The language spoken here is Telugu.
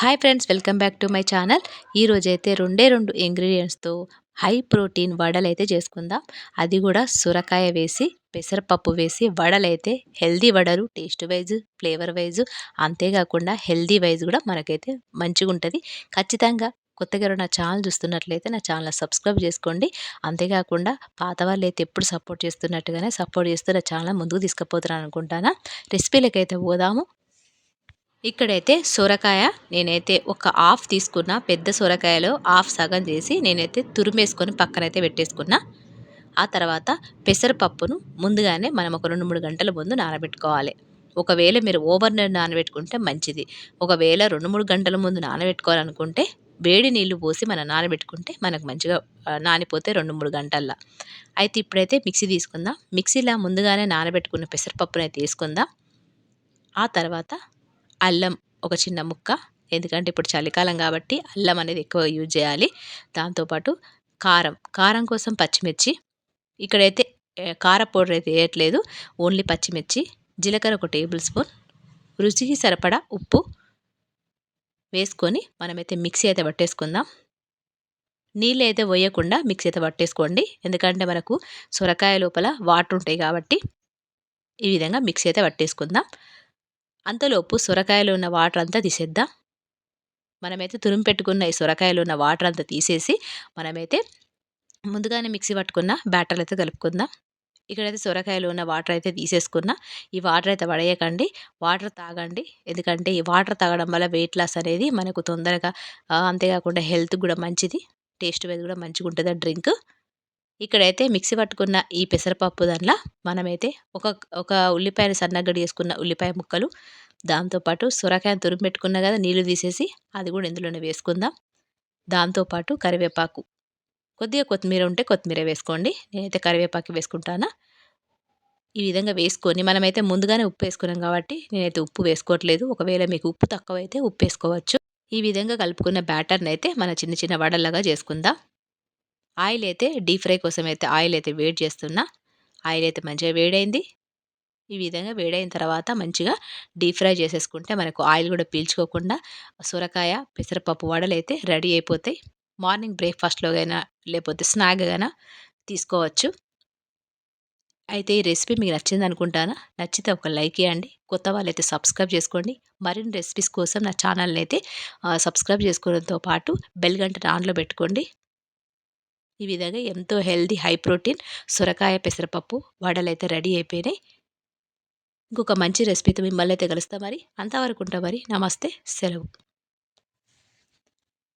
Hi friends, welcome back to my channel. ఈరోజైతే రెండే రెండు ఇంగ్రీడియంట్స్తో హై ప్రోటీన్ వడలైతే చేసుకుందాం. అది కూడా సొరకాయ వేసి పెసరపప్పు వేసి వడలైతే హెల్దీ వడలు, టేస్ట్ వైజ్ ఫ్లేవర్ వైజ్ అంతేకాకుండా హెల్దీ వైజ్ కూడా మనకైతే మంచిగా ఉంటుంది. ఖచ్చితంగా కొత్తగా ఎవరైనా నా ఛానల్ చూస్తున్నట్లయితే నా ఛానల్ సబ్స్క్రైబ్ చేసుకోండి. అంతేకాకుండా పాత వాళ్ళు అయితే ఎప్పుడు సపోర్ట్ చేస్తున్నట్టుగానే సపోర్ట్ చేస్తూ నా ఛానల్ ముందుకు తీసుకుపోతున్నాను అనుకుంటాను. రెసిపీలకైతే పోదాము. ఇక్కడైతే సొరకాయ నేనైతే ఒక హాఫ్ తీసుకున్న. పెద్ద సొరకాయలో హాఫ్ సగం చేసి నేనైతే తురిమేసుకొని పక్కనైతే పెట్టేసుకున్నా. ఆ తర్వాత పెసరపప్పును ముందుగానే మనం ఒక 2-3 గంటల ముందు నానబెట్టుకోవాలి. ఒకవేళ మీరు ఓవర్ నైట్ నానబెట్టుకుంటే మంచిది. ఒకవేళ 2-3 గంటల ముందు నానబెట్టుకోవాలనుకుంటే వేడి నీళ్లు పోసి మనం నానబెట్టుకుంటే మనకు మంచిగా నానిపోతే 2-3 గంటల్లో. అయితే ఇప్పుడైతే మిక్సీ తీసుకుందాం. మిక్సీలో ముందుగానే నానబెట్టుకున్న పెసరపప్పునైతే తీసుకుందాం. ఆ తర్వాత అల్లం ఒక చిన్న ముక్క, ఎందుకంటే ఇప్పుడు చలికాలం కాబట్టి అల్లం అనేది ఎక్కువ యూజ్ చేయాలి. దాంతోపాటు కారం కోసం పచ్చిమిర్చి. ఇక్కడైతే కార పౌడర్ అయితే వేయట్లేదు, ఓన్లీ పచ్చిమిర్చి. జీలకర్ర ఒక టేబుల్ స్పూన్, రుచికి సరిపడా ఉప్పు వేసుకొని మనమైతే మిక్సీ అయితే పట్టేసుకుందాం. నీళ్ళు అయితే పోయకుండా మిక్సీ అయితే పట్టేసుకోండి, ఎందుకంటే మనకు సొరకాయ లోపల వాటర్ ఉంటాయి కాబట్టి. ఈ విధంగా మిక్సీ అయితే పట్టేసుకుందాం. అంతలోపు సొరకాయలో ఉన్న వాటర్ అంతా తీసేద్దాం. మనమైతే తురిమి పెట్టుకున్న ఈ సొరకాయలో ఉన్న వాటర్ అంతా తీసేసి మనమైతే ముందుగానే మిక్సీ పట్టుకున్న బ్యాటర్ అయితే కలుపుకుందాం. ఇక్కడైతే సొరకాయలో ఉన్న వాటర్ అయితే తీసేసుకున్నా. ఈ వాటర్ అయితే పడేయకండి, వాటర్ తాగండి. ఎందుకంటే ఈ వాటర్ తాగడం వల్ల వెయిట్ లాస్ అనేది మనకు తొందరగా, అంతేకాకుండా హెల్త్ కూడా మంచిది, టేస్ట్ వైజ్ కూడా మంచిగా ఉంటుంది డ్రింక్. ఇక్కడైతే మిక్సీ పట్టుకున్న ఈ పెసరపప్పు దాంట్లో మనమైతే ఒక ఒక ఉల్లిపాయను సన్నగడ్డ చేసుకున్న ఉల్లిపాయ ముక్కలు, దాంతోపాటు సొరకాయను తురిమి పెట్టుకున్న కదా నీళ్లు తీసేసి అది కూడా ఇందులోనే వేసుకుందాం. దాంతోపాటు కరివేపాకు, కొద్దిగా కొత్తిమీర ఉంటే కొత్తిమీర వేసుకోండి. నేనైతే కరివేపాకు వేసుకుంటాను. ఈ విధంగా వేసుకొని మనమైతే ముందుగానే ఉప్పు వేసుకున్నాం కాబట్టి నేనైతే ఉప్పు వేసుకోవట్లేదు. ఒకవేళ మీకు ఉప్పు తక్కువైతే ఉప్పు వేసుకోవచ్చు. ఈ విధంగా కలుపుకున్న బ్యాటర్ని అయితే మన చిన్న చిన్న వడల్లాగా చేసుకుందాం. ఆయిల్ అయితే డీప్ ఫ్రై కోసం అయితే ఆయిల్ అయితే వేడి చేస్తున్నా. ఆయిల్ అయితే మంచిగా వేడైంది. ఈ విధంగా వేడైన తర్వాత మంచిగా డీప్ ఫ్రై చేసేసుకుంటే మనకు ఆయిల్ కూడా పీల్చుకోకుండా సొరకాయ పెసరపప్పు వడలు అయితే రెడీ అయిపోతాయి. మార్నింగ్ బ్రేక్ఫాస్ట్లోగైనా లేకపోతే స్నాక్గానా తీసుకోవచ్చు. అయితే ఈ రెసిపీ మీకు నచ్చింది అనుకుంటాను. నచ్చితే ఒక లైక్ ఇవ్వండి. కొత్త వాళ్ళైతే సబ్స్క్రైబ్ చేసుకోండి. మరిన్ని రెసిపీస్ కోసం నా ఛానల్ని అయితే సబ్స్క్రైబ్ చేసుకోవడంతో పాటు బెల్ గంట ఆన్లో పెట్టుకోండి. ఈ విధంగా ఎంతో హెల్దీ హై ప్రోటీన్ సొరకాయ పెసరపప్పు వడలైతే రెడీ అయిపోయినాయి. ఇంకొక మంచి రెసిపీతో మిమ్మల్ని అయితే కలుస్తా. మరి అంతవరకు ఉంటా. మరి నమస్తే, సెలవు.